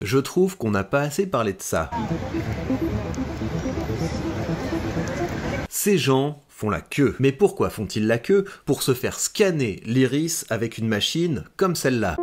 Je trouve qu'on n'a pas assez parlé de ça. Ces gens font la queue. Mais pourquoi font-ils la queue? Pour se faire scanner l'iris avec une machine comme celle-là.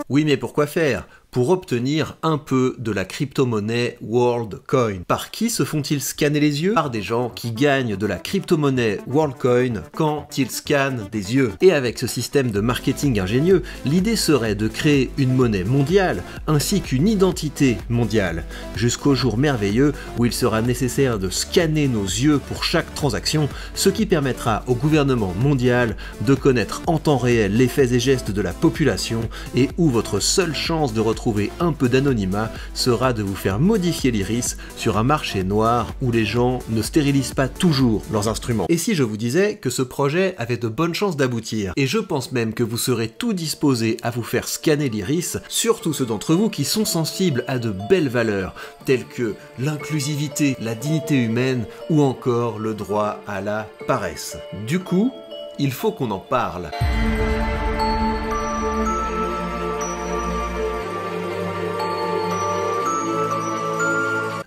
Oui, mais pourquoi faire? Pour obtenir un peu de la crypto-monnaie WorldCoin. Par qui se font-ils scanner les yeux? Par des gens qui gagnent de la crypto-monnaie WorldCoin quand ils scannent des yeux. Et avec ce système de marketing ingénieux, l'idée serait de créer une monnaie mondiale ainsi qu'une identité mondiale, jusqu'au jour merveilleux où il sera nécessaire de scanner nos yeux pour chaque transaction, ce qui permettra au gouvernement mondial de connaître en temps réel les faits et gestes de la population et où votre seule chance de retrouver un peu d'anonymat sera de vous faire modifier l'iris sur un marché noir où les gens ne stérilisent pas toujours leurs instruments. Et si je vous disais que ce projet avait de bonnes chances d'aboutir? Et je pense même que vous serez tout disposés à vous faire scanner l'iris, surtout ceux d'entre vous qui sont sensibles à de belles valeurs, telles que l'inclusivité, la dignité humaine ou encore le droit à la paresse. Du coup, il faut qu'on en parle.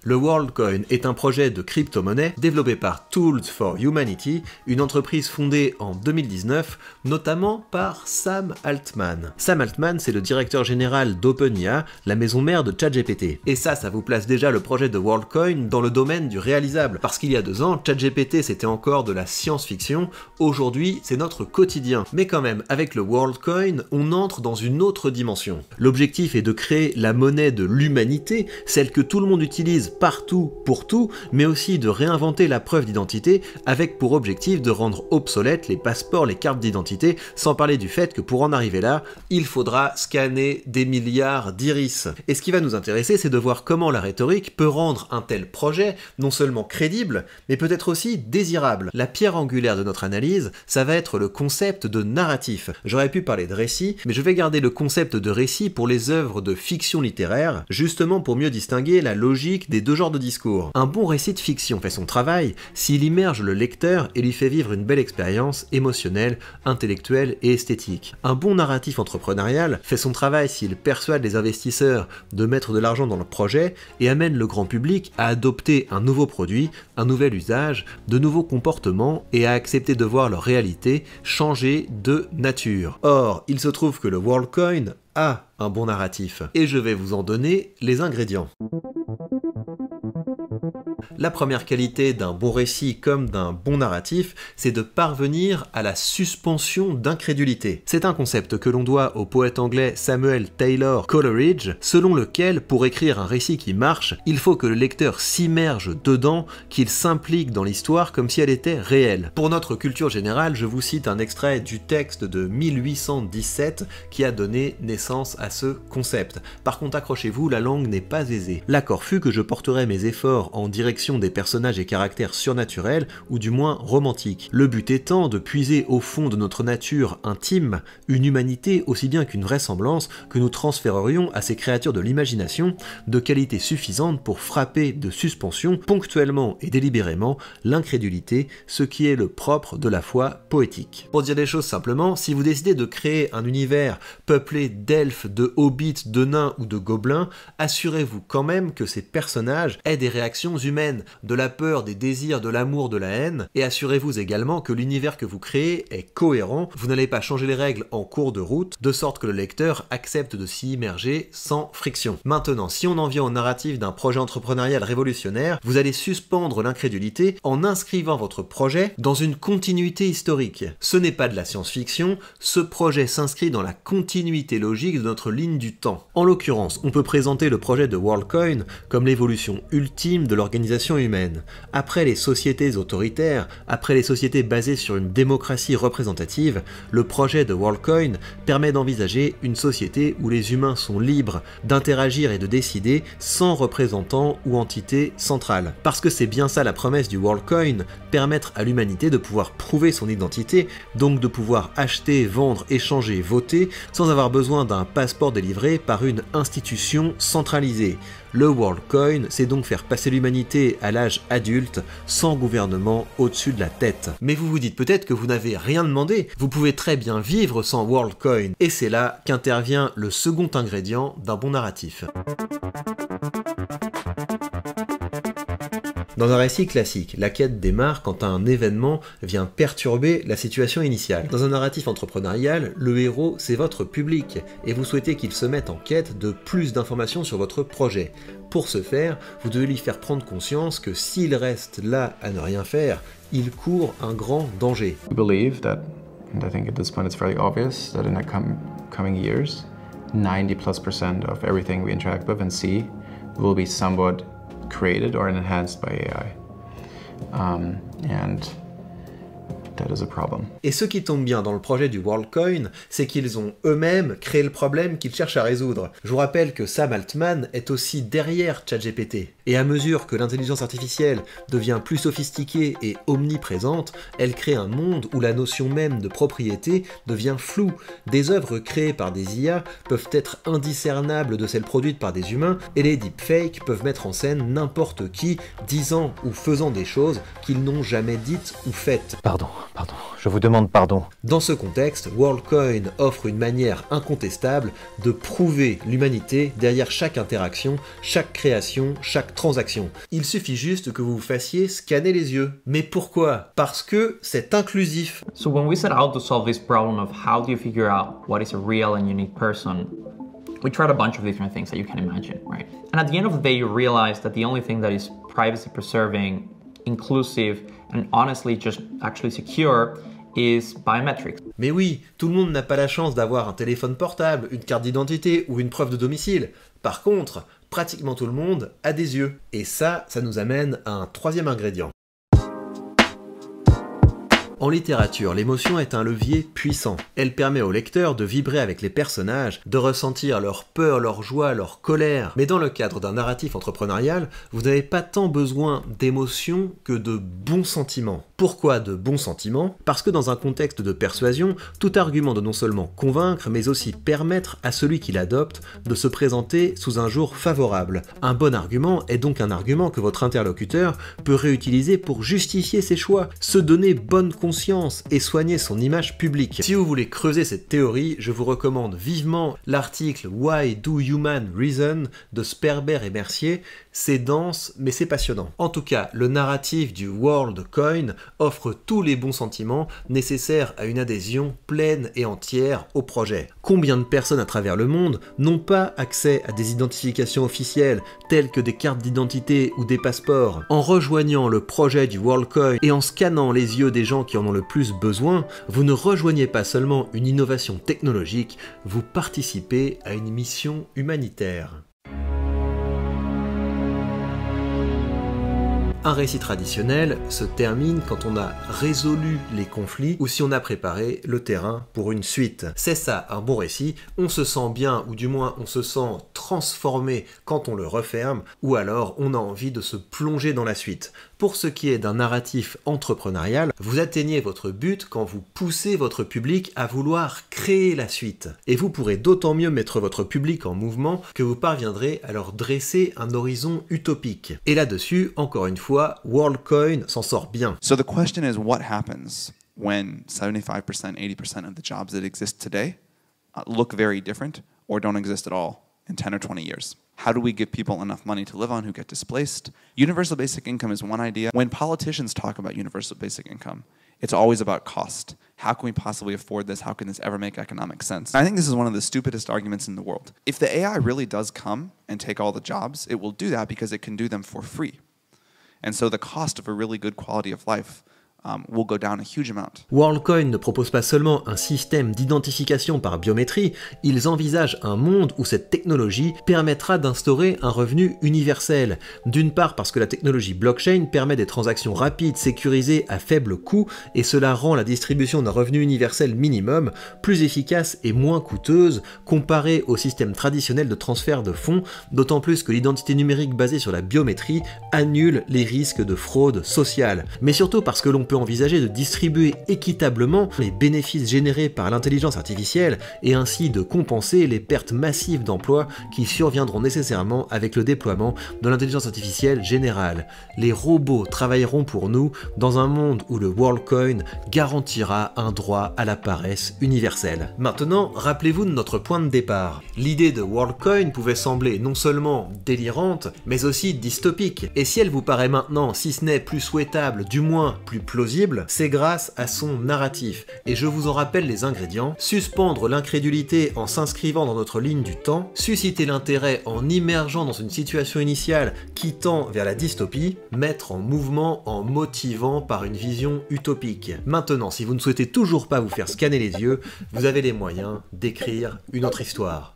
Le WorldCoin est un projet de crypto-monnaie développé par Tools for Humanity, une entreprise fondée en 2019, notamment par Sam Altman. Sam Altman, c'est le directeur général d'OpenAI, la maison mère de ChatGPT. Et ça vous place déjà le projet de WorldCoin dans le domaine du réalisable. Parce qu'il y a 2 ans, ChatGPT c'était encore de la science-fiction, aujourd'hui c'est notre quotidien. Mais quand même, avec le WorldCoin, on entre dans une autre dimension. L'objectif est de créer la monnaie de l'humanité, celle que tout le monde utilise partout pour tout, mais aussi de réinventer la preuve d'identité avec pour objectif de rendre obsolètes les passeports, les cartes d'identité, sans parler du fait que pour en arriver là, il faudra scanner des milliards d'iris. Et ce qui va nous intéresser, c'est de voir comment la rhétorique peut rendre un tel projet non seulement crédible, mais peut-être aussi désirable. La pierre angulaire de notre analyse, ça va être le concept de narratif. J'aurais pu parler de récit, mais je vais garder le concept de récit pour les œuvres de fiction littéraire, justement pour mieux distinguer la logique des 2 genres de discours. Un bon récit de fiction fait son travail s'il immerge le lecteur et lui fait vivre une belle expérience émotionnelle, intellectuelle et esthétique. Un bon narratif entrepreneurial fait son travail s'il persuade les investisseurs de mettre de l'argent dans le projet et amène le grand public à adopter un nouveau produit, un nouvel usage, de nouveaux comportements et à accepter de voir leur réalité changer de nature. Or, il se trouve que le WorldCoin a un bon narratif et je vais vous en donner les ingrédients. La première qualité d'un bon récit comme d'un bon narratif, c'est de parvenir à la suspension d'incrédulité. C'est un concept que l'on doit au poète anglais Samuel Taylor Coleridge, selon lequel, pour écrire un récit qui marche, il faut que le lecteur s'immerge dedans, qu'il s'implique dans l'histoire comme si elle était réelle. Pour notre culture générale, je vous cite un extrait du texte de 1817 qui a donné naissance à ce concept. Par contre, accrochez-vous, la langue n'est pas aisée. L'accord fut que je porterai mes efforts en direction des personnages et caractères surnaturels, ou du moins romantiques. Le but étant de puiser au fond de notre nature intime une humanité aussi bien qu'une vraisemblance que nous transférerions à ces créatures de l'imagination de qualité suffisante pour frapper de suspension, ponctuellement et délibérément, l'incrédulité, ce qui est le propre de la foi poétique. Pour dire les choses simplement, si vous décidez de créer un univers peuplé d'elfes, de hobbits, de nains ou de gobelins, assurez-vous quand même que ces personnages aient des réactions humaines, de la peur, des désirs, de l'amour, de la haine, et assurez-vous également que l'univers que vous créez est cohérent, vous n'allez pas changer les règles en cours de route, de sorte que le lecteur accepte de s'y immerger sans friction. Maintenant, si on en vient au narratif d'un projet entrepreneurial révolutionnaire, vous allez suspendre l'incrédulité en inscrivant votre projet dans une continuité historique. Ce n'est pas de la science-fiction, ce projet s'inscrit dans la continuité logique de notre ligne du temps. En l'occurrence, on peut présenter le projet de WorldCoin comme l'évolution ultime de l'organisation humaine. Après les sociétés autoritaires, après les sociétés basées sur une démocratie représentative, le projet de WorldCoin permet d'envisager une société où les humains sont libres d'interagir et de décider sans représentant ou entité centrale. Parce que c'est bien ça la promesse du WorldCoin, permettre à l'humanité de pouvoir prouver son identité, donc de pouvoir acheter, vendre, échanger, voter, sans avoir besoin d'un passeport délivré par une institution centralisée. Le WorldCoin, c'est donc faire passer l'humanité limité à l'âge adulte, sans gouvernement au-dessus de la tête. Mais vous vous dites peut-être que vous n'avez rien demandé, vous pouvez très bien vivre sans WorldCoin, et c'est là qu'intervient le second ingrédient d'un bon narratif. Dans un récit classique, la quête démarre quand un événement vient perturber la situation initiale. Dans un narratif entrepreneurial, le héros, c'est votre public, et vous souhaitez qu'il se mette en quête de plus d'informations sur votre projet. Pour ce faire, vous devez lui faire prendre conscience que s'il reste là à ne rien faire, il court un grand danger. We believe that, and I think at this point it's fairly obvious, that in the coming years, 90+% of everything we interact with and see will be somewhat created or enhanced by AI. And that is a problem. Et ce qui tombe bien dans le projet du WorldCoin, c'est qu'ils ont eux-mêmes créé le problème qu'ils cherchent à résoudre. Je vous rappelle que Sam Altman est aussi derrière ChatGPT. Et à mesure que l'intelligence artificielle devient plus sophistiquée et omniprésente, elle crée un monde où la notion même de propriété devient floue. Des œuvres créées par des IA peuvent être indiscernables de celles produites par des humains, et les deepfakes peuvent mettre en scène n'importe qui disant ou faisant des choses qu'ils n'ont jamais dites ou faites. Pardon, je vous demande pardon. Dans ce contexte, WorldCoin offre une manière incontestable de prouver l'humanité derrière chaque interaction, chaque création, chaque transaction. Il suffit juste que vous vous fassiez scanner les yeux. Mais pourquoi? Parce que c'est inclusif. So when we set out to solve this problem of how do you figure out what is a real and unique person, we tried a bunch of different things that you can imagine, right? And at the end of the day, you realize that the only thing that is privacy preserving, inclusive, and honestly just actually secure is biometrics. Mais oui, tout le monde n'a pas la chance d'avoir un téléphone portable, une carte d'identité ou une preuve de domicile. Par contre, pratiquement tout le monde a des yeux. Et ça nous amène à un troisième ingrédient. En littérature, l'émotion est un levier puissant. Elle permet au lecteur de vibrer avec les personnages, de ressentir leur peur, leur joie, leur colère. Mais dans le cadre d'un narratif entrepreneurial, vous n'avez pas tant besoin d'émotions que de bons sentiments. Pourquoi de bons sentiments? Parce que dans un contexte de persuasion, tout argument doit non seulement convaincre, mais aussi permettre à celui qui l'adopte de se présenter sous un jour favorable. Un bon argument est donc un argument que votre interlocuteur peut réutiliser pour justifier ses choix, se donner bonne conscience et soigner son image publique. Si vous voulez creuser cette théorie, je vous recommande vivement l'article Why Do Humans Reason de Sperber et Mercier. C'est dense, mais c'est passionnant. En tout cas, le narratif du WorldCoin offre tous les bons sentiments nécessaires à une adhésion pleine et entière au projet. Combien de personnes à travers le monde n'ont pas accès à des identifications officielles telles que des cartes d'identité ou des passeports? En rejoignant le projet du WorldCoin et en scannant les yeux des gens qui en ont le plus besoin, vous ne rejoignez pas seulement une innovation technologique, vous participez à une mission humanitaire. Un récit traditionnel se termine quand on a résolu les conflits ou si on a préparé le terrain pour une suite. C'est ça, un bon récit, on se sent bien ou du moins on se sent transformé quand on le referme ou alors on a envie de se plonger dans la suite. Pour ce qui est d'un narratif entrepreneurial, vous atteignez votre but quand vous poussez votre public à vouloir créer la suite. Et vous pourrez d'autant mieux mettre votre public en mouvement que vous parviendrez à leur dresser un horizon utopique. Et là-dessus, encore une fois, WorldCoin s'en sort bien. So the question is, what happens when 75%, 80% of the jobs that exist today look very different or don't exist at all in 10 or 20 years? How do we give people enough money to live on who get displaced? Universal basic income is one idea. When politicians talk about universal basic income, it's always about cost. How can we possibly afford this? How can this ever make economic sense? I think this is one of the stupidest arguments in the world. If the AI really does come and take all the jobs, it will do that because it can do them for free. And so the cost of a really good quality of life will go down a huge amount. WorldCoin ne propose pas seulement un système d'identification par biométrie, ils envisagent un monde où cette technologie permettra d'instaurer un revenu universel. D'une part parce que la technologie blockchain permet des transactions rapides, sécurisées à faible coût, et cela rend la distribution d'un revenu universel minimum plus efficace et moins coûteuse comparée au système traditionnel de transfert de fonds, d'autant plus que l'identité numérique basée sur la biométrie annule les risques de fraude sociale. Mais surtout parce que l'on peut envisager de distribuer équitablement les bénéfices générés par l'intelligence artificielle et ainsi de compenser les pertes massives d'emplois qui surviendront nécessairement avec le déploiement de l'intelligence artificielle générale. Les robots travailleront pour nous dans un monde où le WorldCoin garantira un droit à la paresse universelle. Maintenant, rappelez-vous de notre point de départ. L'idée de WorldCoin pouvait sembler non seulement délirante, mais aussi dystopique. Et si elle vous paraît maintenant, si ce n'est plus souhaitable, du moins plus plausible, c'est grâce à son narratif. Et je vous en rappelle les ingrédients: suspendre l'incrédulité en s'inscrivant dans notre ligne du temps, susciter l'intérêt en immergeant dans une situation initiale qui tend vers la dystopie, mettre en mouvement en motivant par une vision utopique. Maintenant, si vous ne souhaitez toujours pas vous faire scanner les yeux, vous avez les moyens d'écrire une autre histoire.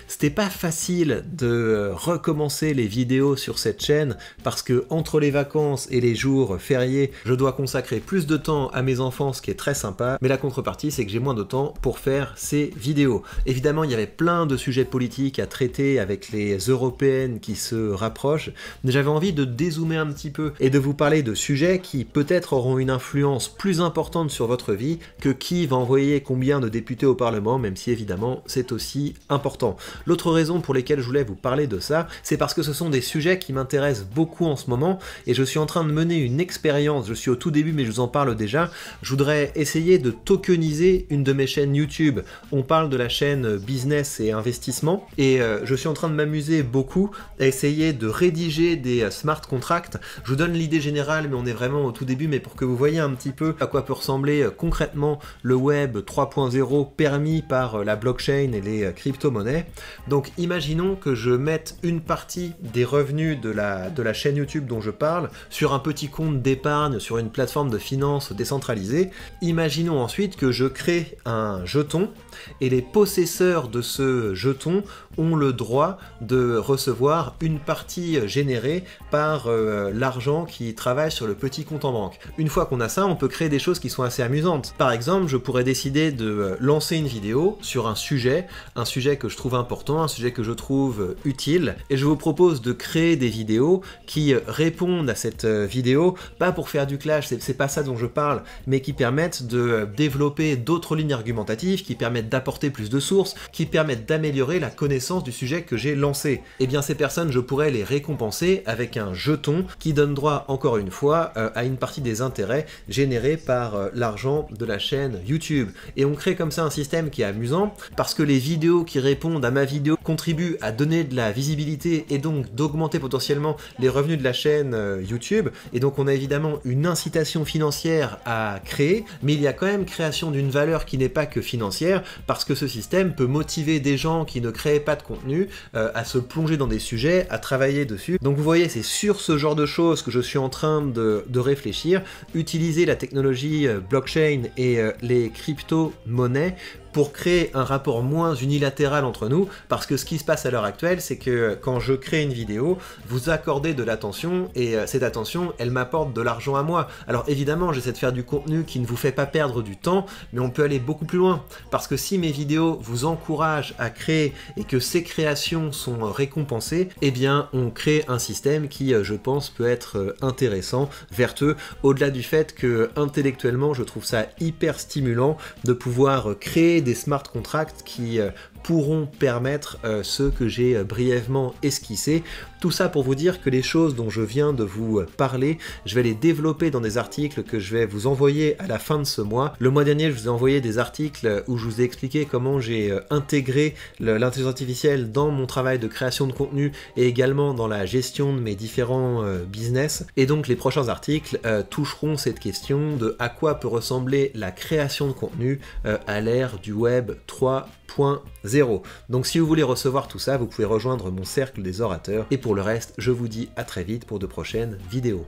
C'était pas facile de recommencer les vidéos sur cette chaîne parce que entre les vacances et les jours fériés, je dois consacrer plus de temps à mes enfants, ce qui est très sympa, mais la contrepartie c'est que j'ai moins de temps pour faire ces vidéos. Évidemment, il y avait plein de sujets politiques à traiter avec les européennes qui se rapprochent, mais j'avais envie de dézoomer un petit peu et de vous parler de sujets qui peut-être auront une influence plus importante sur votre vie que qui va envoyer combien de députés au Parlement, même si évidemment c'est aussi important. L'autre raison pour laquelle je voulais vous parler de ça, c'est parce que ce sont des sujets qui m'intéressent beaucoup en ce moment et je suis en train de mener une expérience, je suis au tout début mais je vous en parle déjà. Je voudrais essayer de tokeniser une de mes chaînes YouTube. On parle de la chaîne business et investissement et je suis en train de m'amuser beaucoup à essayer de rédiger des smart contracts. Je vous donne l'idée générale mais on est vraiment au tout début, mais pour que vous voyez un petit peu à quoi peut ressembler concrètement le web 3.0 permis par la blockchain et les crypto-monnaies. Donc imaginons que je mette une partie des revenus de la chaîne YouTube dont je parle sur un petit compte d'épargne sur une plateforme de finance décentralisée. Imaginons ensuite que je crée un jeton et les possesseurs de ce jeton ont le droit de recevoir une partie générée par l'argent qui travaille sur le petit compte en banque. Une fois qu'on a ça, on peut créer des choses qui sont assez amusantes. Par exemple, je pourrais décider de lancer une vidéo sur un sujet que je trouve important, un sujet que je trouve utile, et je vous propose de créer des vidéos qui répondent à cette vidéo, pas pour faire du clash, c'est pas ça dont je parle, mais qui permettent de développer d'autres lignes argumentatives, qui permettent d'apporter plus de sources, qui permettent d'améliorer la connaissance du sujet que j'ai lancé. Et bien ces personnes, je pourrais les récompenser avec un jeton qui donne droit, encore une fois, à une partie des intérêts générés par l'argent de la chaîne YouTube. Et on crée comme ça un système qui est amusant, parce que les vidéos qui répondent à ma vidéo contribuent à donner de la visibilité et donc d'augmenter potentiellement les revenus de la chaîne YouTube. Et donc on a évidemment une incitation financière à créer, mais il y a quand même création d'une valeur qui n'est pas que financière, parce que ce système peut motiver des gens qui ne créaient pas de contenu à se plonger dans des sujets, à travailler dessus. Donc vous voyez, c'est sur ce genre de choses que je suis en train de réfléchir, utiliser la technologie blockchain et les crypto-monnaies pour créer un rapport moins unilatéral entre nous, parce que ce qui se passe à l'heure actuelle, c'est que quand je crée une vidéo, vous accordez de l'attention, et cette attention, elle m'apporte de l'argent à moi. Alors évidemment, j'essaie de faire du contenu qui ne vous fait pas perdre du temps, mais on peut aller beaucoup plus loin, parce que si mes vidéos vous encouragent à créer, et que ces créations sont récompensées, eh bien on crée un système qui, je pense, peut être intéressant, vertueux, au-delà du fait que, intellectuellement, je trouve ça hyper stimulant de pouvoir créer des smart contracts qui pourront permettre ceux que j'ai brièvement esquissés. Tout ça pour vous dire que les choses dont je viens de vous parler, je vais les développer dans des articles que je vais vous envoyer à la fin de ce mois. Le mois dernier, je vous ai envoyé des articles où je vous ai expliqué comment j'ai intégré l'intelligence artificielle dans mon travail de création de contenu et également dans la gestion de mes différents business. Et donc les prochains articles toucheront cette question de à quoi peut ressembler la création de contenu à l'ère du web 3.0. Donc si vous voulez recevoir tout ça, vous pouvez rejoindre mon cercle des orateurs. Et pour le reste, je vous dis à très vite pour de prochaines vidéos.